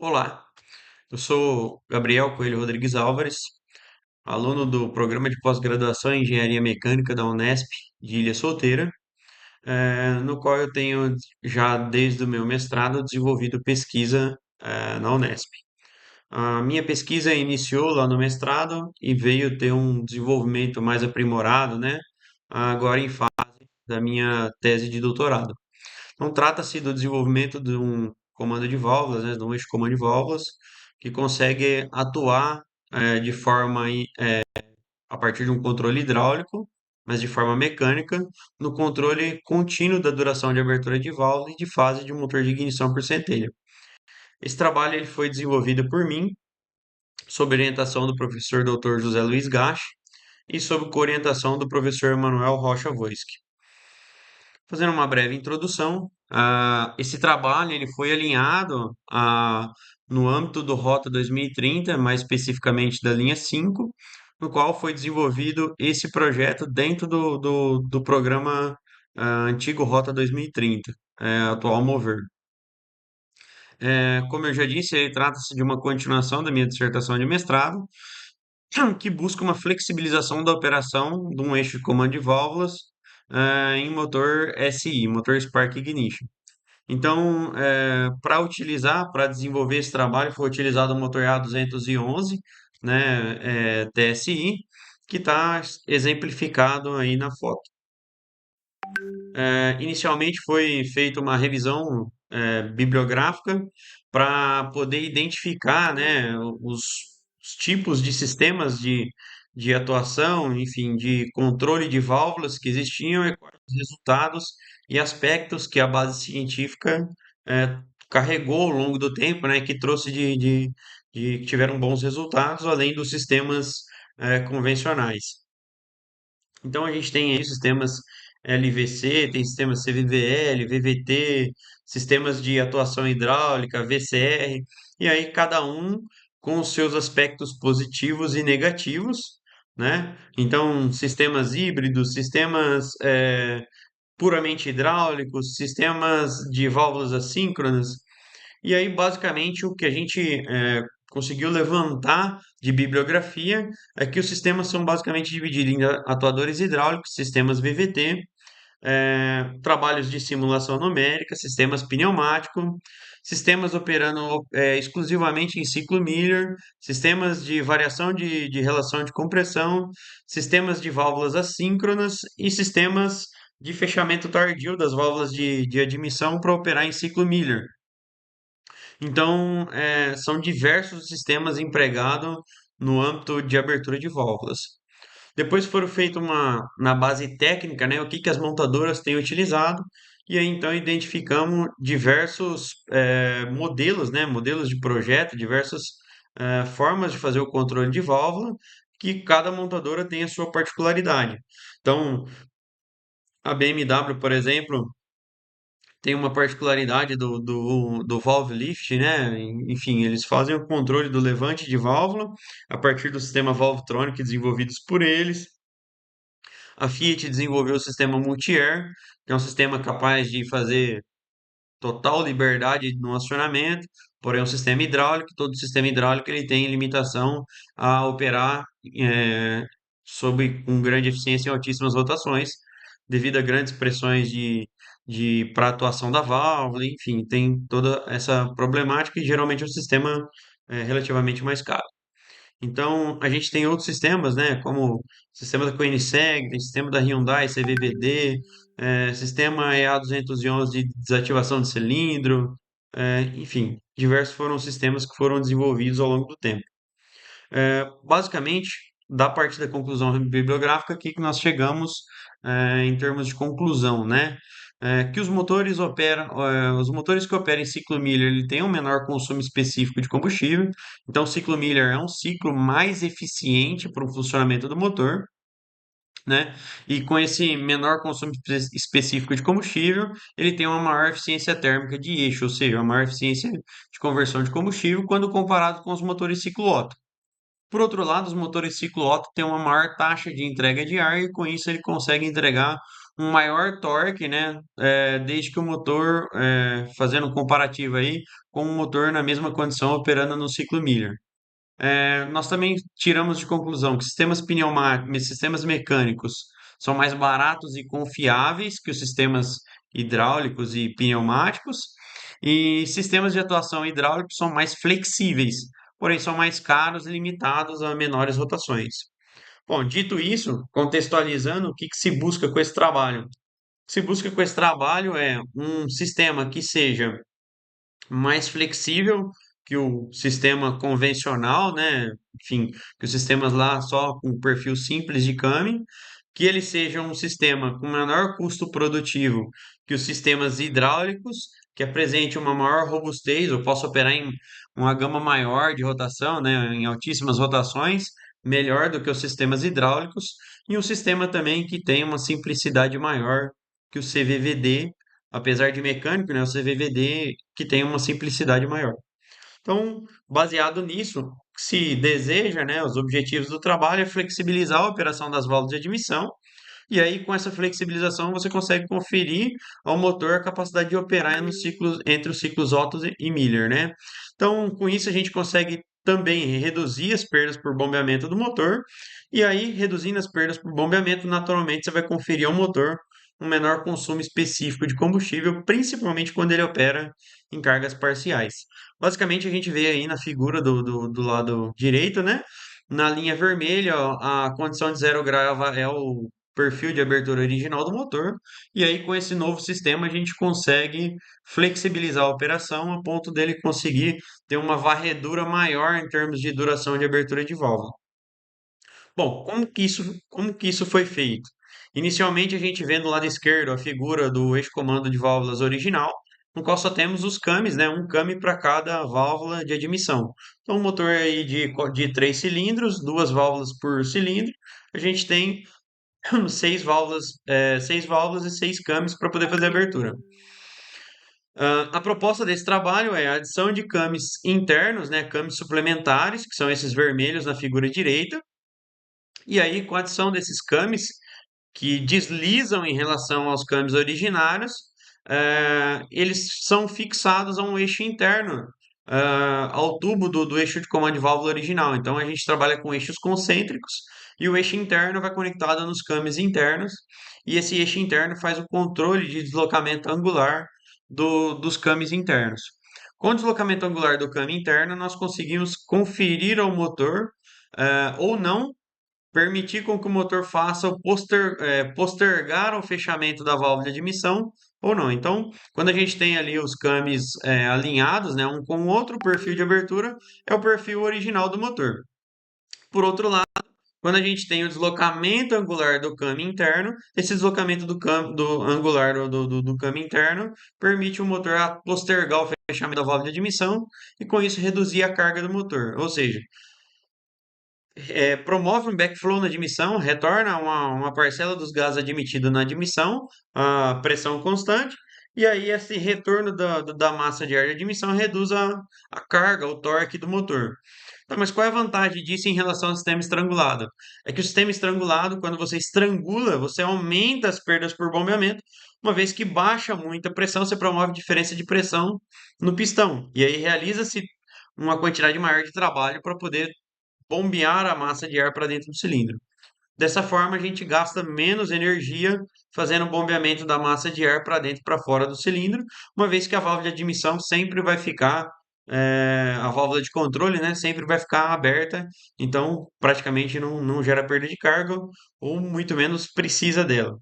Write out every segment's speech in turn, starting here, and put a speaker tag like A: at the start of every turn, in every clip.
A: Olá, eu sou Gabriel Coelho Rodrigues Álvares, aluno do programa de pós-graduação em Engenharia Mecânica da Unesp de Ilha Solteira, no qual eu tenho já desde o meu mestrado desenvolvido pesquisa, na Unesp. A minha pesquisa iniciou lá no mestrado e veio ter um desenvolvimento mais aprimorado, né? Agora em fase da minha tese de doutorado. Então, trata-se do desenvolvimento de um comando de válvulas, né, de um eixo comando de válvulas, que consegue atuar de forma a partir de um controle hidráulico, mas de forma mecânica, no controle contínuo da duração de abertura de válvula e de fase de um motor de ignição por centelha. Esse trabalho ele foi desenvolvido por mim, sob orientação do professor Dr. José Luiz Gach e sob orientação do professor Manuel Rocha Voisky. Fazendo uma breve introdução, esse trabalho ele foi alinhado no âmbito do Rota 2030, mais especificamente da linha 5, no qual foi desenvolvido esse projeto dentro do programa antigo Rota 2030, atual Mover. Como eu já disse, ele trata-se de uma continuação da minha dissertação de mestrado, que busca uma flexibilização da operação de um eixo de comando de válvulas em motor SI, motor Spark Ignition. Então, para desenvolver esse trabalho, foi utilizado o motor A211, né, TSI, que está exemplificado aí na foto. Inicialmente foi feita uma revisão bibliográfica para poder identificar, né, os tipos de sistemas de atuação, enfim, de controle de válvulas que existiam e quais os resultados e aspectos que a base científica eh, carregou ao longo do tempo, né, que trouxe que tiveram bons resultados, além dos sistemas convencionais. Então a gente tem aí sistemas LVC, tem sistemas CVVL, VVT, sistemas de atuação hidráulica, VCR, e aí cada um com os seus aspectos positivos e negativos, né? Então, sistemas híbridos, sistemas puramente hidráulicos, sistemas de válvulas assíncronas, e aí, basicamente, o que a gente conseguiu levantar de bibliografia é que os sistemas são basicamente divididos em atuadores hidráulicos, sistemas VVT, trabalhos de simulação numérica, sistemas pneumáticos, sistemas operando exclusivamente em ciclo Miller, sistemas de variação de relação de compressão, sistemas de válvulas assíncronas e sistemas de fechamento tardio das válvulas de admissão para operar em ciclo Miller. Então, são diversos sistemas empregados no âmbito de abertura de válvulas. Depois foram feitos na base técnica, né, o que as montadoras têm utilizado, e aí então identificamos diversos modelos, né, modelos de projeto, diversas formas de fazer o controle de válvula, que cada montadora tem a sua particularidade. Então, a BMW, por exemplo, tem uma particularidade do valve lift, né? Enfim, eles fazem o controle do levante de válvula a partir do sistema Valvetronic desenvolvidos por eles. A Fiat desenvolveu o sistema Multi-Air, que é um sistema capaz de fazer total liberdade no acionamento, porém é um sistema hidráulico, todo sistema hidráulico ele tem limitação a operar é, com grande eficiência em altíssimas rotações, devido a grandes pressões para atuação da válvula, enfim, tem toda essa problemática e geralmente é um sistema relativamente mais caro. Então, a gente tem outros sistemas, né, como o sistema da Koenigsegg, tem sistema da Hyundai, CVVD, sistema EA211 de desativação de cilindro, enfim, diversos foram os sistemas que foram desenvolvidos ao longo do tempo. Basicamente, da parte da conclusão bibliográfica, aqui que nós chegamos em termos de conclusão, né? Que os motores que operam em ciclo Miller, ele tem um menor consumo específico de combustível. Então, o ciclo Miller é um ciclo mais eficiente para o funcionamento do motor, né? E com esse menor consumo específico de combustível, ele tem uma maior eficiência térmica de eixo, ou seja, uma maior eficiência de conversão de combustível quando comparado com os motores ciclo Otto. Por outro lado, os motores ciclo Otto têm uma maior taxa de entrega de ar e com isso ele consegue entregar um maior torque, né? Desde que o motor, fazendo um comparativo aí, com o motor na mesma condição operando no ciclo Miller. Nós também tiramos de conclusão que sistemas mecânicos são mais baratos e confiáveis que os sistemas hidráulicos e pneumáticos, e sistemas de atuação hidráulicos são mais flexíveis, porém são mais caros e limitados a menores rotações. Bom, dito isso, contextualizando, o que que se busca com esse trabalho? O que se busca com esse trabalho é um sistema que seja mais flexível que o sistema convencional, né? Enfim, que os sistemas lá só com perfil simples de câmbio, que ele seja um sistema com menor custo produtivo que os sistemas hidráulicos, que apresente uma maior robustez, eu posso operar em uma gama maior de rotação, né? Em altíssimas rotações, melhor do que os sistemas hidráulicos, e um sistema também que tenha uma simplicidade maior que o CVVD, apesar de mecânico, né, o CVVD que tem uma simplicidade maior. Então, baseado nisso, se deseja, né, os objetivos do trabalho é flexibilizar a operação das válvulas de admissão, e aí com essa flexibilização você consegue conferir ao motor a capacidade de operar nos ciclos, entre os ciclos Otto e Miller, né? Então, com isso a gente consegue também reduzir as perdas por bombeamento do motor, e aí reduzindo as perdas por bombeamento, naturalmente você vai conferir ao motor um menor consumo específico de combustível, principalmente quando ele opera em cargas parciais. Basicamente, a gente vê aí na figura do lado direito, né? Na linha vermelha, ó, a condição de 0 grau é o perfil de abertura original do motor, e aí com esse novo sistema a gente consegue flexibilizar a operação a ponto dele conseguir ter uma varredura maior em termos de duração de abertura de válvula. Bom, como que isso foi feito? Inicialmente, a gente vê no lado esquerdo a figura do eixo comando de válvulas original, no qual só temos os cames, né? Um came para cada válvula de admissão. Então, um motor aí de 3 cilindros, duas válvulas por cilindro, a gente tem seis válvulas e seis cames para poder fazer a abertura. A proposta desse trabalho é a adição de cames internos, né? Cames suplementares, que são esses vermelhos na figura direita, e aí, com a adição desses cames, que deslizam em relação aos câmbios originários, eles são fixados a um eixo interno, ao tubo do eixo de comando de válvula original. Então a gente trabalha com eixos concêntricos e o eixo interno vai conectado nos câmbios internos, e esse eixo interno faz o controle de deslocamento angular dos câmbios internos. Com o deslocamento angular do câmbio interno, nós conseguimos conferir ao motor, ou não permitir com que o motor faça postergar o fechamento da válvula de admissão ou não. Então, quando a gente tem ali os cames alinhados, né, um com o outro, o perfil de abertura é o perfil original do motor. Por outro lado, quando a gente tem o deslocamento angular do came interno, esse deslocamento do angular do came interno permite o motor postergar o fechamento da válvula de admissão e com isso reduzir a carga do motor. Ou seja, promove um backflow na admissão, retorna uma parcela dos gases admitidos na admissão a pressão constante, e aí esse retorno da massa de ar de admissão reduz a carga, o torque do motor. Tá, mas qual é a vantagem disso em relação ao sistema estrangulado? É que o sistema estrangulado, quando você estrangula, você aumenta as perdas por bombeamento, uma vez que baixa muito a pressão, você promove diferença de pressão no pistão, e aí realiza-se uma quantidade maior de trabalho para poder bombear a massa de ar para dentro do cilindro. Dessa forma, a gente gasta menos energia fazendo o bombeamento da massa de ar para dentro e para fora do cilindro, uma vez que a válvula de admissão sempre vai ficar, a válvula de controle, né, sempre vai ficar aberta, então praticamente não gera perda de carga ou muito menos precisa dela.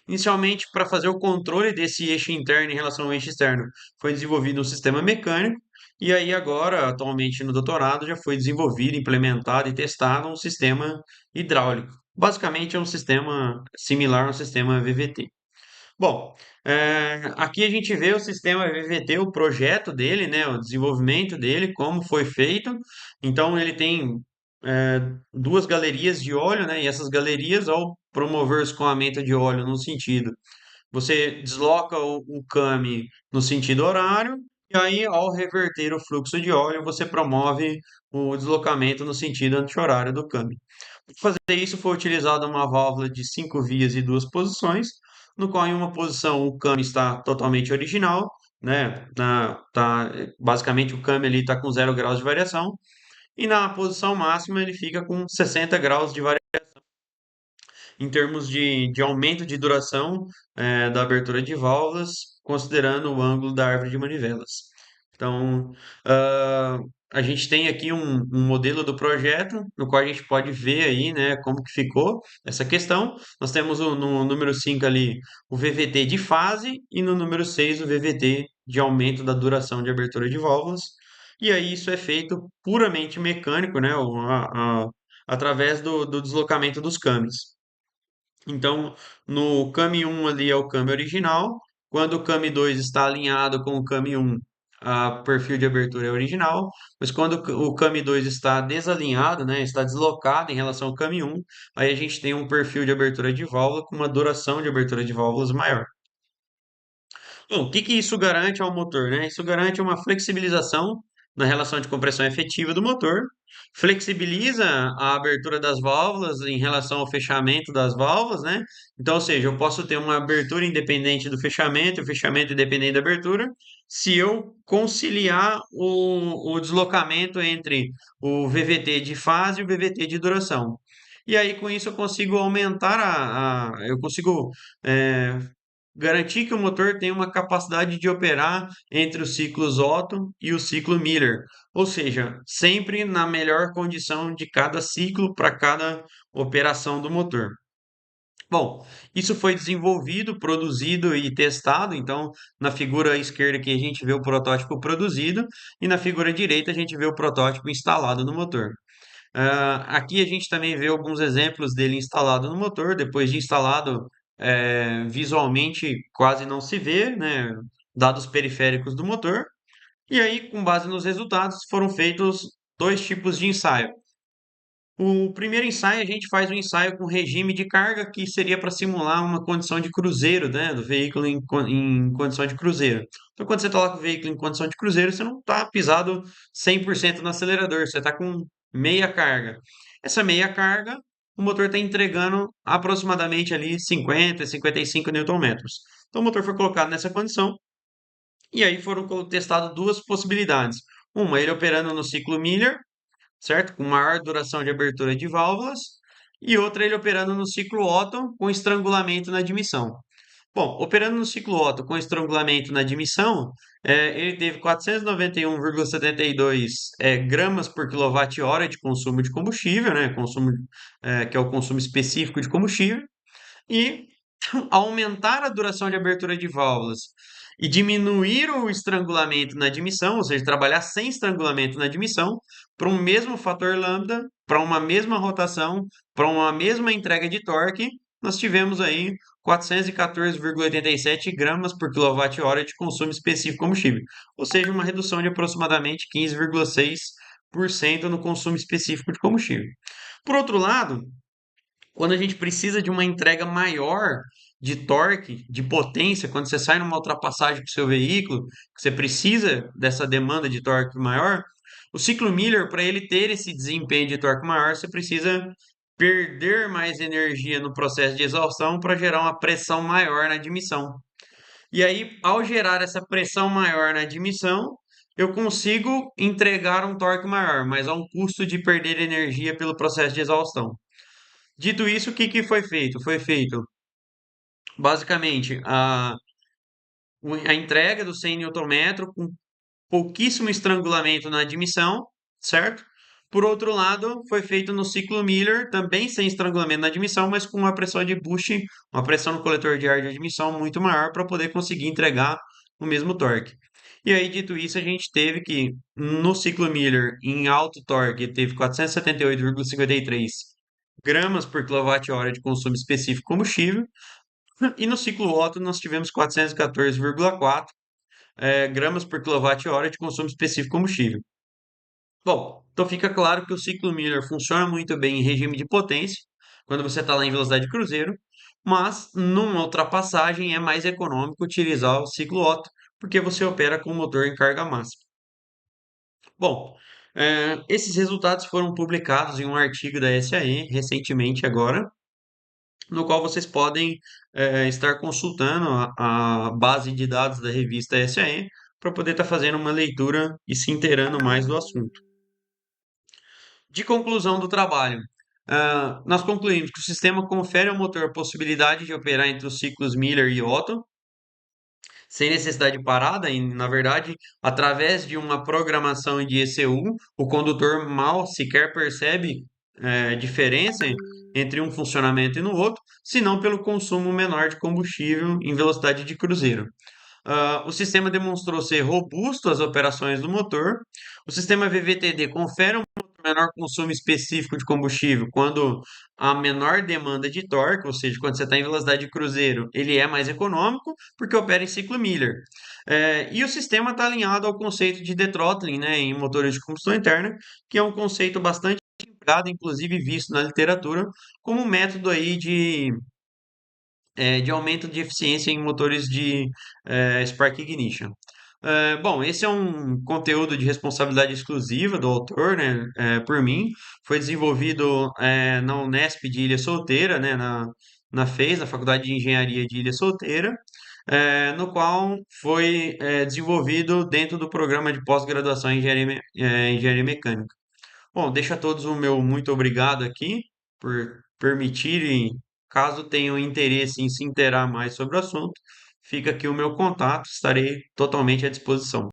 A: Inicialmente, para fazer o controle desse eixo interno em relação ao eixo externo, foi desenvolvido um sistema mecânico, e aí agora, atualmente no doutorado, já foi desenvolvido, implementado e testado um sistema hidráulico. Basicamente é um sistema similar ao sistema VVT. Bom, aqui a gente vê o sistema VVT, o projeto dele, né, o desenvolvimento dele, como foi feito. Então ele tem duas galerias de óleo, né, e essas galerias, ao promover o escoamento de óleo no sentido, você desloca o came no sentido horário, e aí ao reverter o fluxo de óleo, você promove o deslocamento no sentido anti-horário do came. Para fazer isso, foi utilizada uma válvula de 5 vias e 2 posições, no qual em uma posição o câmbio está totalmente original, né? Basicamente o câmbio ali está com 0 graus de variação, e na posição máxima ele fica com 60 graus de variação em termos de aumento de duração da abertura de válvulas, considerando o ângulo da árvore de manivelas. Então, ah, a gente tem aqui um modelo do projeto, no qual a gente pode ver aí, né, como que ficou essa questão. Nós temos no número 5 ali o VVT de fase e no número 6 o VVT de aumento da duração de abertura de válvulas. E aí isso é feito puramente mecânico, né, através do deslocamento dos câmbios. Então, no Cami 1 ali é o Cami original. Quando o Cami 2 está alinhado com o Cami 1, o perfil de abertura é original. Mas quando o Cami 2 está desalinhado, né, está deslocado em relação ao Cami 1, aí a gente tem um perfil de abertura de válvula com uma duração de abertura de válvulas maior. Bom, o que que isso garante ao motor, né? Isso garante uma flexibilização na relação de compressão efetiva do motor, flexibiliza a abertura das válvulas em relação ao fechamento das válvulas, né? Então, ou seja, eu posso ter uma abertura independente do fechamento e o fechamento independente da abertura, se eu conciliar o deslocamento entre o VVT de fase e o VVT de duração. E aí, com isso, eu consigo aumentar eu consigo é, garantir que o motor tem uma capacidade de operar entre os ciclos Otto e o ciclo Miller, ou seja, sempre na melhor condição de cada ciclo para cada operação do motor. Bom, isso foi desenvolvido, produzido e testado. Então, na figura esquerda aqui a gente vê o protótipo produzido e na figura direita a gente vê o protótipo instalado no motor. Aqui a gente também vê alguns exemplos dele instalado no motor. Depois de instalado, visualmente quase não se vê, né? Dados periféricos do motor. E aí, com base nos resultados, foram feitos 2 tipos de ensaio. O primeiro ensaio, a gente faz um ensaio com regime de carga que seria para simular uma condição de cruzeiro, né, do veículo em condição de cruzeiro. Então, quando você está lá com o veículo em condição de cruzeiro, você não está pisado 100% no acelerador, você está com meia carga. Essa meia carga, o motor está entregando aproximadamente ali 50, 55 Nm. Então, o motor foi colocado nessa condição e aí foram testadas 2 possibilidades. Uma, ele operando no ciclo Miller, certo? Com maior duração de abertura de válvulas, e outra ele operando no ciclo Otto com estrangulamento na admissão. Bom, operando no ciclo Otto com estrangulamento na admissão, ele teve 491,72 gramas por quilowatt-hora de consumo de combustível, né? Que é o consumo específico de combustível, e aumentar a duração de abertura de válvulas e diminuir o estrangulamento na admissão, ou seja, trabalhar sem estrangulamento na admissão, para um mesmo fator lambda, para uma mesma rotação, para uma mesma entrega de torque, nós tivemos aí 414,87 gramas por quilowatt-hora de consumo específico de combustível, ou seja, uma redução de aproximadamente 15,6% no consumo específico de combustível. Por outro lado, quando a gente precisa de uma entrega maior de torque, de potência, quando você sai numa ultrapassagem com o seu veículo, que você precisa dessa demanda de torque maior, o ciclo Miller, para ele ter esse desempenho de torque maior, você precisa perder mais energia no processo de exaustão para gerar uma pressão maior na admissão. E aí, ao gerar essa pressão maior na admissão, eu consigo entregar um torque maior, mas a um custo de perder energia pelo processo de exaustão. Dito isso, o que que foi feito? Foi feito basicamente a entrega do 100 Nm com pouquíssimo estrangulamento na admissão, certo? Por outro lado, foi feito no ciclo Miller, também sem estrangulamento na admissão, mas com uma pressão de boost, uma pressão no coletor de ar de admissão muito maior para poder conseguir entregar o mesmo torque. E aí, dito isso, a gente teve que no ciclo Miller, em alto torque, teve 478,53 gramas por quilowatt-hora de consumo específico de combustível, e no ciclo Otto nós tivemos 414,4 gramas por quilowatt-hora de consumo específico de combustível. Bom, então fica claro que o ciclo Miller funciona muito bem em regime de potência, quando você está lá em velocidade de cruzeiro, mas numa ultrapassagem é mais econômico utilizar o ciclo Otto, porque você opera com o motor em carga máxima. Bom, Esses resultados foram publicados em um artigo da SAE recentemente agora, no qual vocês podem estar consultando a base de dados da revista SAE para poder estar fazendo uma leitura e se inteirando mais do assunto. De conclusão do trabalho, nós concluímos que o sistema confere ao motor a possibilidade de operar entre os ciclos Miller e Otto, sem necessidade de parada, e na verdade, através de uma programação de ECU, o condutor mal sequer percebe diferença entre um funcionamento e no outro, senão pelo consumo menor de combustível em velocidade de cruzeiro. O sistema demonstrou ser robusto às operações do motor. O sistema VVTD confere um menor consumo específico de combustível quando há menor demanda de torque, ou seja, quando você está em velocidade de cruzeiro, ele é mais econômico porque opera em ciclo Miller. E o sistema está alinhado ao conceito de throttling, né, em motores de combustão interna, que é um conceito bastante empregado, inclusive visto na literatura, como um método aí de aumento de eficiência em motores de Spark Ignition. Bom, esse é um conteúdo de responsabilidade exclusiva do autor, né, por mim. Foi desenvolvido na Unesp de Ilha Solteira, né, na FES, na Faculdade de Engenharia de Ilha Solteira, no qual foi desenvolvido dentro do programa de pós-graduação em Engenharia Mecânica. Bom, deixo a todos o meu muito obrigado aqui por permitirem, caso tenham interesse em se inteirar mais sobre o assunto, fica aqui o meu contato, estarei totalmente à disposição.